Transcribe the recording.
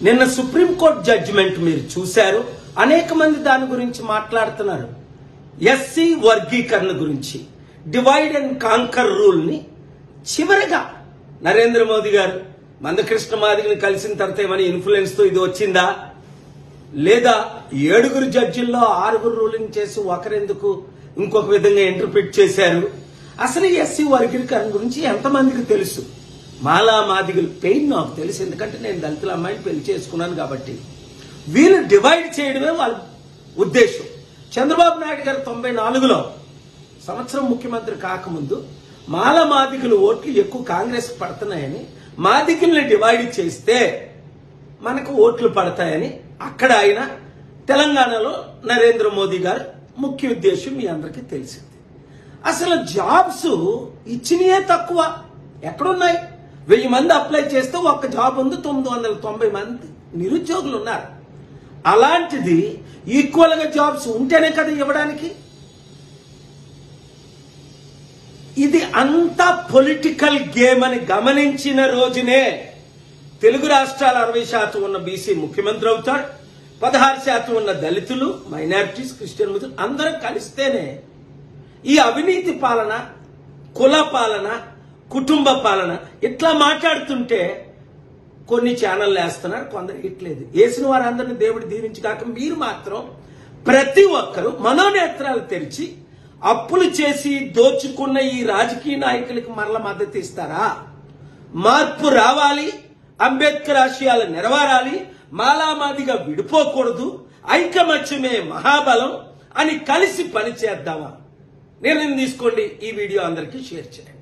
నిన్న supreme court judgement మీరు చూశారు. అనేక మంది దాని గురించి మాట్లాడుతున్నారు. ఎస్సీ వర్గీకరణ గురించి, డివైడ్ అండ్ కాంకర్ రూల్ ని చివరిగా నరేంద్ర మోదీ గారు మందకృష్ణ మాదిగని కలిసిన తర్వాత ఏమైనా ఇన్ఫ్లుయెన్స్ తో ఇది వచ్చిందా, లేదా 7 జడ్జిల్లో 6 రూలింగ్ చేసి ఒకరెందుకు ఇంకొక విధంగా ఇంటర్ప్రిట్ చేశారు? అసలు ఎస్సీ వర్గీకరణ గురించి ఎంతమందికి తెలుసు? మాలా మాదిగల పెయిన్ నాకు తెలుసు, ఎందుకంటే నేను దళితుల అమ్మాయిని పెళ్లి చేసుకున్నాను కాబట్టి. వీళ్ళు డివైడ్ చేయడమే వాళ్ళ ఉద్దేశం. చంద్రబాబు నాయుడు గారు 94లో సంవత్సరం ముఖ్యమంత్రి కాకముందు మాల మాదిగల ఓట్లు ఎక్కువ కాంగ్రెస్ పడుతున్నాయని, మాదిగల్ని డివైడ్ చేస్తే మనకు ఓట్లు పడతాయని అక్కడ ఆయన, తెలంగాణలో నరేంద్ర మోదీ గారు ముఖ్య ఉద్దేశం మీ అందరికీ తెలిసింది. అసలు జాబ్స్ ఇచ్చినయే తక్కువ. ఎక్కడున్నాయి? 1000 మంది అప్లై చేస్తే ఒక్క జాబ్ ఉంది, 990 మంది నిరుద్యోగులు ఉన్నారు. అలాంటిది ఈక్వల్ గా జాబ్స్ ఉంటేనే కదా ఇవ్వడానికి. ఇది అంతా పొలిటికల్ గేమ్ అని గమనించిన రోజునే తెలుగు రాష్ట్రాల 60% ఉన్న బీసీ ముఖ్యమంత్రి అవుతాడు. 16% ఉన్న దళితులు, మైనారిటీస్, క్రిస్టియన్ ముస్లిం అందరం కలిస్తేనే ఈ అవినీతి పాలన, కుల పాలన, కుటుంబ పాలన ఇట్లా మాట్లాడుతుంటే కొన్ని ఛానళ్ళు వేస్తున్నారు, కొందరు ఇట్లేదు. వేసిన వారందరినీ దేవుడు దీవించి కాక మీరు మాత్రం ప్రతి ఒక్కరూ మనోనేత్రాలు తెరిచి అప్పులు చేసి దోచుకున్న ఈ రాజకీయ నాయకులకు మరల మద్దతు ఇస్తారా? మార్పు రావాలి, అంబేద్కర్ ఆశయాలు నెరవేరాలి, మాలామాదిగా విడిపోకూడదు, ఐకమత్యమే మహాబలం అని కలిసి పనిచేద్దామా? నిర్ణయం తీసుకోండి. ఈ వీడియో అందరికీ షేర్ చేయండి.